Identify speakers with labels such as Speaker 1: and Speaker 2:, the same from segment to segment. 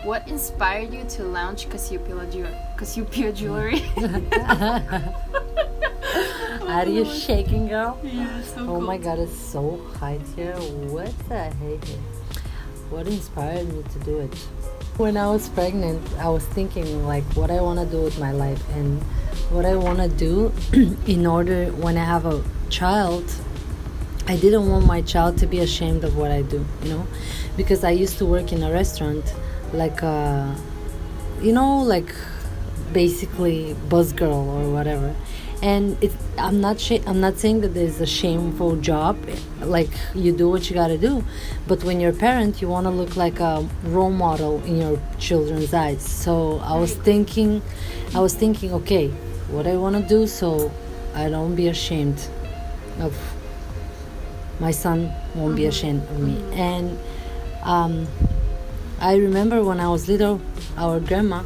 Speaker 1: What inspired you to launch Cassiopeia jewelry?
Speaker 2: Are you shaking, girl?
Speaker 1: Yeah, so
Speaker 2: Oh
Speaker 1: cool.
Speaker 2: my god, it's so hot here. What the heck? What inspired me to do it? When I was pregnant, I was thinking like what I want to do with my life and what I want to do in order when I have a child. I didn't want my child to be ashamed of what I do, you know, because I used to work in a restaurant like like basically buzz girl or whatever. And I'm not saying that there's a shameful job, like you do what you gotta do, but when you're a parent you want to look like a role model in your children's eyes. So I was thinking okay, what I want to do so I don't be ashamed of my son, won't be ashamed of me. And I remember when I was little, our grandma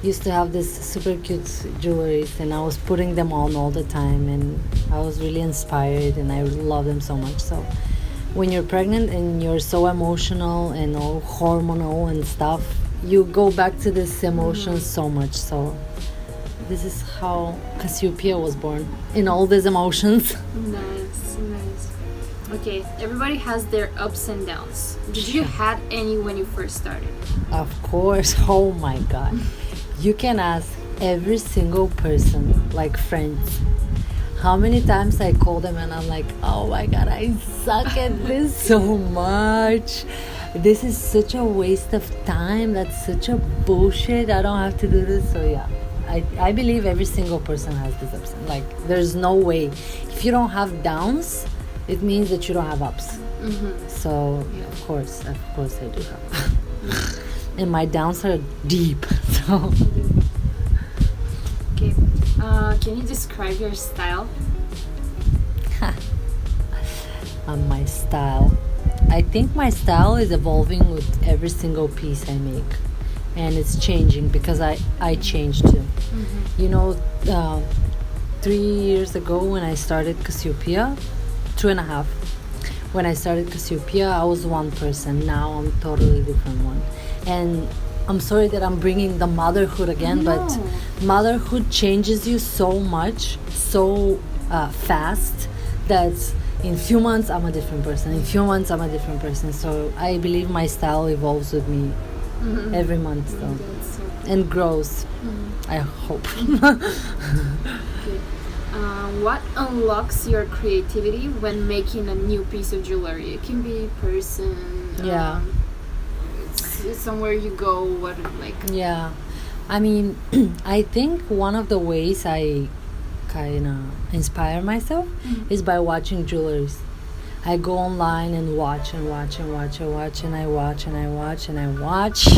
Speaker 2: used to have this super cute jewelries and I was putting them on all the time and I was really inspired and I love them so much. So when you're pregnant and you're so emotional and all hormonal and stuff, you go back to this emotions so much. So this is how Cassiopeia was born, in all these emotions.
Speaker 1: Nice. Okay, everybody has their ups and downs. Did you had any when you first started?
Speaker 2: Of course. Oh my god. You can ask every single person, like friends, how many times I call them and I'm like, oh my god, I suck at this so much. This is such a waste of time. That's such a bullshit. I don't have to do this. So yeah, I believe every single person has this ups. Like there's no way. If you don't have downs, it means that you don't have ups. So yeah, of course I do have. And my downs are deep. So
Speaker 1: okay, can you describe your style?
Speaker 2: My style, I think my style is evolving with every single piece I make, and it's changing because I change too. You know, 3 years ago when I started Cassiopeia, 2.5, when I started Cassiopeia I was one person. Now I'm totally different one. And I'm sorry that I'm bringing the motherhood again, but motherhood changes you so much, so fast, that in few months I'm a different person. In few months I'm a different person. So I believe my style evolves with me every month, though,
Speaker 1: So cool.
Speaker 2: and grows. I hope.
Speaker 1: Okay. What unlocks your creativity when making a new piece of jewelry? It can be person.
Speaker 2: Yeah.
Speaker 1: Somewhere you go,
Speaker 2: Yeah, I mean, I think one of the ways I kind of inspire myself is by watching jewelries. I go online and watch and watch and watch and watch and I watch and I watch and I watch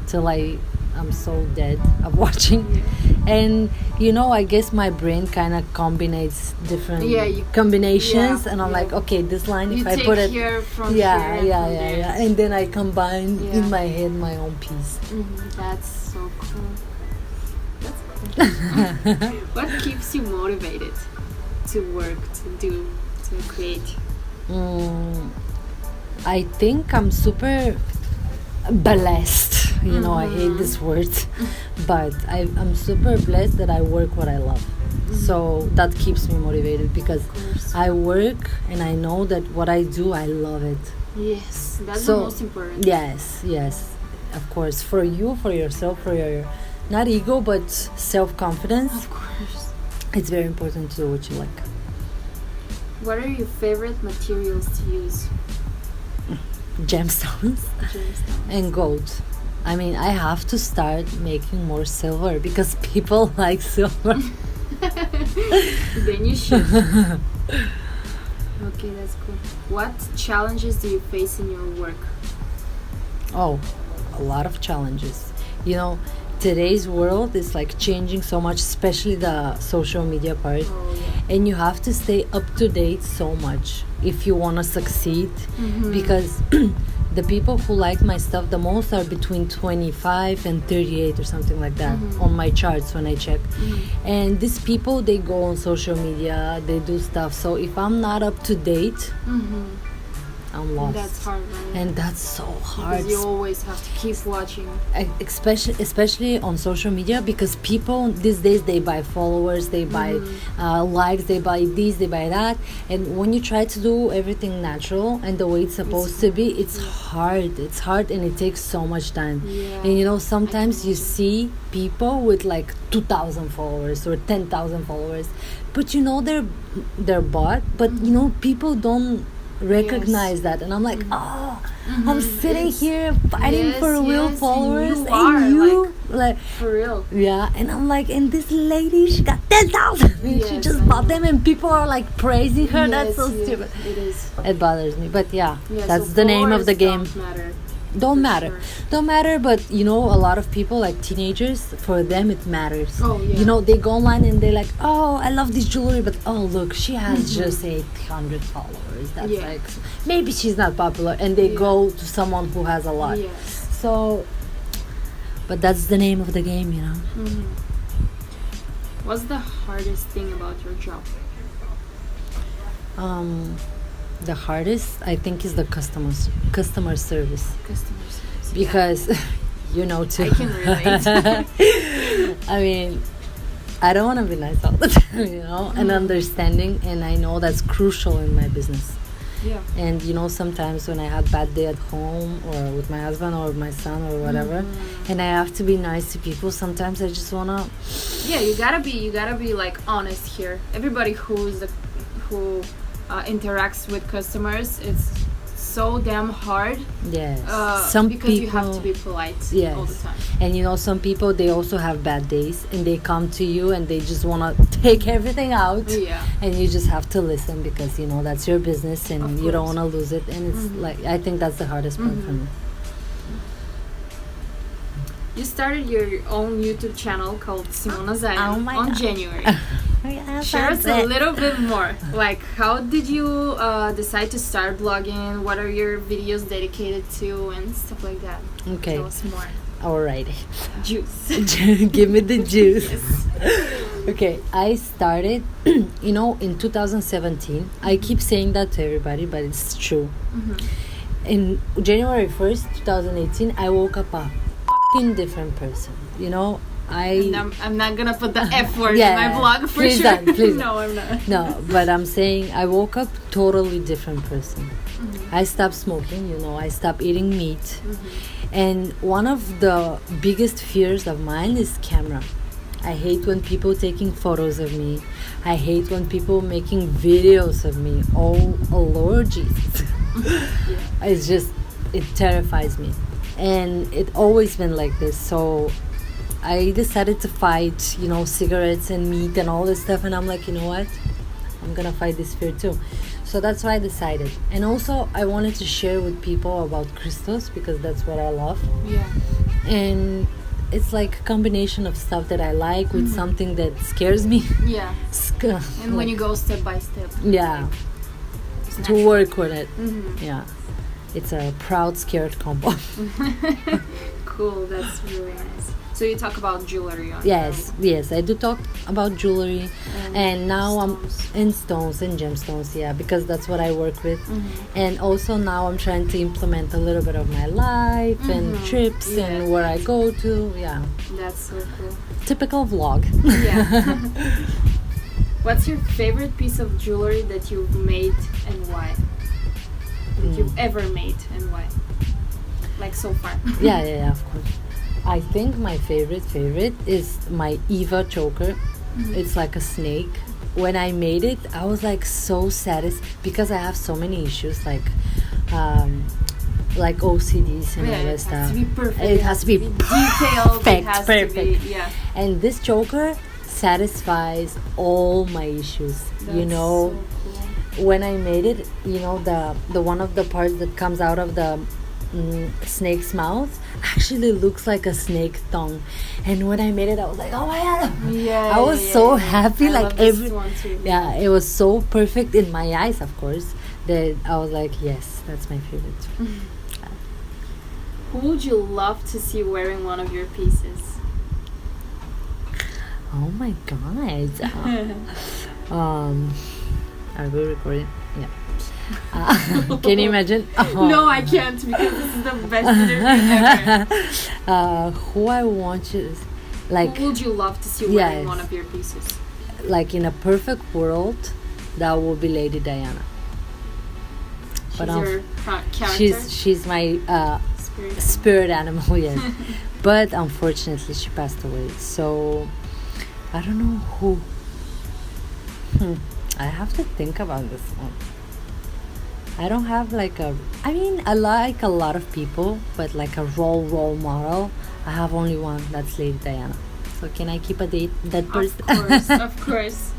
Speaker 2: till I'm so dead of watching. And I guess my brain kind of combines different combinations, and I'm like, okay, this line, if I put it
Speaker 1: here from
Speaker 2: yeah,
Speaker 1: here,
Speaker 2: and then I combine in my head my own piece.
Speaker 1: That's so cool. That's cool. What keeps you motivated to work, to do, to create?
Speaker 2: I think I'm super blessed. I hate this word, but I'm super blessed that I work what I love. So that keeps me motivated because I work and I know that what I do, I love it.
Speaker 1: Yes, that's the most important.
Speaker 2: Yes, of course. For you, for yourself, for your, not ego, but self-confidence.
Speaker 1: Of course.
Speaker 2: It's very important to do what you like.
Speaker 1: What are your favorite materials to use?
Speaker 2: Gemstones and gold. I mean, I have to start making more silver because people like silver.
Speaker 1: Then you should. Okay, that's cool. What challenges do you face in your work?
Speaker 2: Oh, a lot of challenges. Today's world is like changing so much, especially the social media part. And you have to stay up to date so much if you want to succeed, because the people who like my stuff the most are between 25 and 38 or something like that on my charts when I check. And these people, they go on social media, they do stuff. So if I'm not up to date, I'm lost.
Speaker 1: That's hard, right?
Speaker 2: And that's so hard.
Speaker 1: Because you always have to keep watching.
Speaker 2: Especially on social media, because people these days, they buy followers, they buy likes, they buy this, they buy that, and when you try to do everything natural and the way it's supposed to be, it's hard and it takes so much time.
Speaker 1: Yeah.
Speaker 2: And you know, sometimes you see people with like 2,000 followers or 10,000 followers, but you know they're bought, but you know, people don't recognize that, and I'm like, I'm sitting here fighting for real followers, and you like
Speaker 1: for real.
Speaker 2: Yeah, and I'm like, and this lady, she got 10,000 and she just bought them, and people are like praising her. That's so stupid.
Speaker 1: It is.
Speaker 2: It bothers me, but yeah, that's
Speaker 1: so
Speaker 2: the name of the game. Don't matter, but you know, a lot of people, like teenagers, for them it matters. You know, they go online and they're like, oh, I love this jewelry, but oh, look, she has just 800 followers. That's like, maybe she's not popular, and they go to someone who has a lot. So, but that's the name of the game, you know.
Speaker 1: What's the hardest thing about your job?
Speaker 2: The hardest, I think, is the customer service.
Speaker 1: Customer service.
Speaker 2: Because you know too.
Speaker 1: I can relate.
Speaker 2: I mean, I don't want to be nice all the time, you know, and understanding, and I know that's crucial in my business.
Speaker 1: Yeah.
Speaker 2: And you know, sometimes when I have bad day at home or with my husband or with my son or whatever, and I have to be nice to people, sometimes I just wanna.
Speaker 1: Yeah, you gotta be like honest here. Everybody who interacts with customers, it's so damn hard.
Speaker 2: Yes.
Speaker 1: Because you have to be polite all the time.
Speaker 2: And you know, some people, they also have bad days, and they come to you and they just want to take everything out.
Speaker 1: Yeah.
Speaker 2: And you just have to listen, because you know that's your business, and you don't want to lose it. And it's like, I think that's the hardest part for me.
Speaker 1: You started your own YouTube channel called Simona Zayan on January. Share us a little bit more. Like, how did you decide to start blogging? What are your videos dedicated to, and stuff like that?
Speaker 2: Okay.
Speaker 1: Tell us more.
Speaker 2: Alrighty.
Speaker 1: Juice.
Speaker 2: Give me the juice. Okay, I started, you know, in 2017. I keep saying that to everybody, but it's true. In January 1st, 2018, I woke up a different person, you know.
Speaker 1: I'm not gonna put the F word in my blog for sure.
Speaker 2: Please
Speaker 1: no, I'm not.
Speaker 2: No, but I'm saying I woke up totally different person. I stopped smoking, you know. I stopped eating meat, and one of the biggest fears of mine is camera. I hate when people taking photos of me. I hate when people making videos of me. Oh Lord Jesus. It's just, it terrifies me. And it always been like this. So I decided to fight, you know, cigarettes and meat and all this stuff. And I'm like, you know what? I'm gonna fight this fear too. So that's why I decided. And also, I wanted to share with people about Christos, because that's what I love. Yeah. And it's like a combination of stuff that I like with something that scares me.
Speaker 1: Yeah. And when you go step by step.
Speaker 2: Yeah. Like, to work with it. Yeah. It's a proud, scared combo.
Speaker 1: Cool, that's really nice. So you talk about jewelry on
Speaker 2: Yes, I do talk about jewelry, and now stones. I'm in stones and gemstones, yeah, because that's what I work with. And also now I'm trying to implement a little bit of my life and trips and where I go to, yeah.
Speaker 1: That's so cool.
Speaker 2: Typical vlog.
Speaker 1: Yeah. What's your favorite piece of jewelry that you've made and why? That you've ever made and why? Like so far.
Speaker 2: Yeah, of course. I think my favorite is my Eva choker. It's like a snake. When I made it, I was like so satisfied, because I have so many issues like OCDs and all that stuff.
Speaker 1: It has to be perfect.
Speaker 2: It has to be
Speaker 1: detailed.
Speaker 2: Perfect.
Speaker 1: Yeah.
Speaker 2: And this choker satisfies all my issues.
Speaker 1: That's
Speaker 2: you know,
Speaker 1: so cool.
Speaker 2: When I made it, you know, the one of the parts that comes out of the snake's mouth actually looks like a snake tongue, and when I made it, I was like, oh my god, I was so happy.
Speaker 1: I
Speaker 2: like
Speaker 1: this one too.
Speaker 2: Yeah, it was so perfect in my eyes, of course, that I was like, yes, that's my favorite.
Speaker 1: Who would you love to see wearing one of your pieces?
Speaker 2: Oh my god. Are we recording? Yeah. Can you imagine?
Speaker 1: No, I can't, because this is the best interview ever.
Speaker 2: Who I want to, like,
Speaker 1: who would you love to see wearing one of your pieces?
Speaker 2: Like, in a perfect world, that would be Lady Diana.
Speaker 1: She's your character?
Speaker 2: She's my spirit animal, yes. But unfortunately, she passed away. So I don't know who. I have to think about this one. I don't have like a. I mean, I like a lot of people, but like a role model, I have only one. That's Lady Diana. So can I keep that person?
Speaker 1: Of course, of course.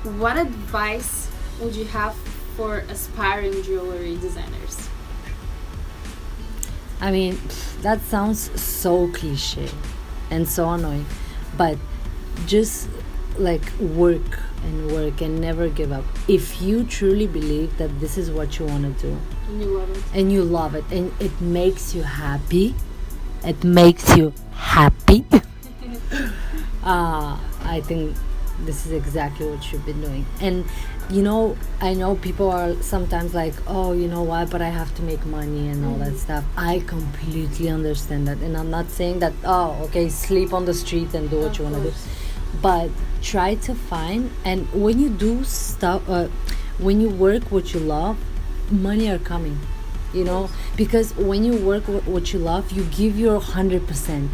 Speaker 1: What advice would you have for aspiring jewelry designers?
Speaker 2: I mean, that sounds so cliche and so annoying, but just like work and never give up. If you truly believe that this is what you want to do,
Speaker 1: and you love it,
Speaker 2: and it makes you happy, I think this is exactly what you've been doing. And you know, I know people are sometimes like, oh, you know what, but I have to make money and all that stuff. I completely understand that, and I'm not saying that, oh, okay, sleep on the street and do what you want to do, but try to find, and when you do stuff, when you work what you love, money are coming, you know, because when you work what you love, you give your 100%,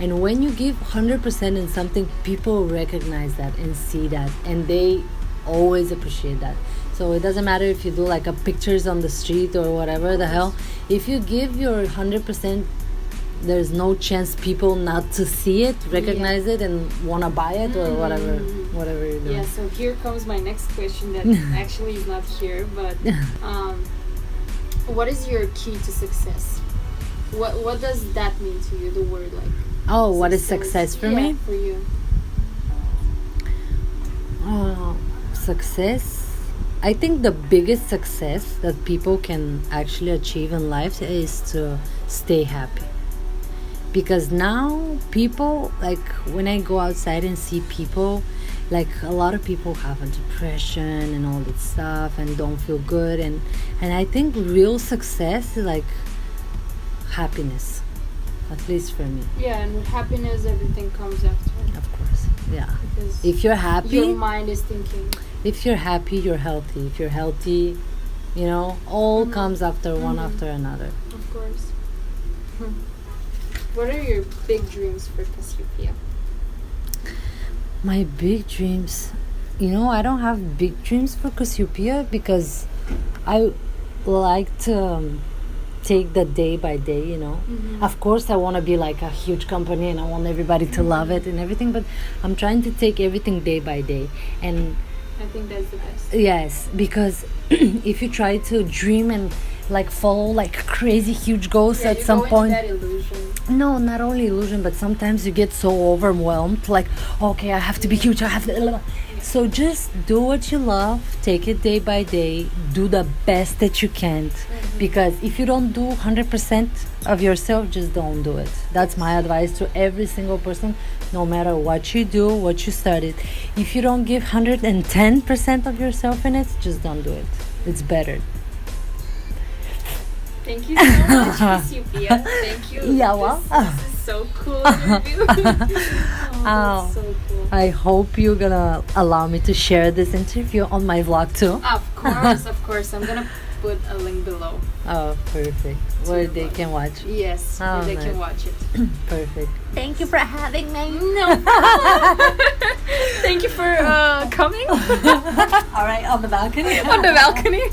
Speaker 2: and when you give 100% in something, people recognize that and see that, and they always appreciate that. So it doesn't matter if you do like a pictures on the street or whatever the hell. If you give your 100%, there's no chance people not to see it, recognize it, and wanna buy it or whatever you're doing.
Speaker 1: Yeah. So here comes my next question that actually is not here, but what is your key to success? What does that mean to you? The word like.
Speaker 2: Oh, success. What is success for me?
Speaker 1: For you.
Speaker 2: Success, I think the biggest success that people can actually achieve in life is to stay happy. Because now people, like when I go outside and see people, like a lot of people have a depression and all that stuff and don't feel good, and I think real success is like happiness, at least for me.
Speaker 1: Yeah, and with happiness everything comes after.
Speaker 2: Of course, yeah.
Speaker 1: Because
Speaker 2: if you're happy,
Speaker 1: your mind is thinking.
Speaker 2: If you're happy, you're healthy. If you're healthy, you know, all comes after one after another.
Speaker 1: Of course. What are your big dreams for Cassiopeia?
Speaker 2: My big dreams, you know, I don't have big dreams for Cassiopeia because I like to take the day by day, you know. Of course I want to be like a huge company and I want everybody to love it and everything, but I'm trying to take everything day by day, and
Speaker 1: I think that's the best.
Speaker 2: Yes, because if you try to dream and like follow like crazy huge goals, at some point,
Speaker 1: that illusion.
Speaker 2: No, not only illusion, but sometimes you get so overwhelmed, like, okay, I have to be huge, I have to. So just do what you love, take it day by day, do the best that you can, because if you don't do 100% of yourself, just don't do it. That's my advice to every single person, no matter what you do, what you started. If you don't give 110% of yourself in it, just don't do it. It's better.
Speaker 1: Thank you so much, Cassiopeia. Thank you.
Speaker 2: Yeah, well.
Speaker 1: This is so cool interview. That's so cool.
Speaker 2: I hope you're gonna allow me to share this interview on my vlog too.
Speaker 1: Of course. I'm gonna put a link below.
Speaker 2: Oh, perfect. Where they can watch.
Speaker 1: Yes, where they can watch it.
Speaker 2: Perfect. Thank you for having me.
Speaker 1: No. Thank you for coming.
Speaker 2: All right, on the balcony.
Speaker 1: On the balcony.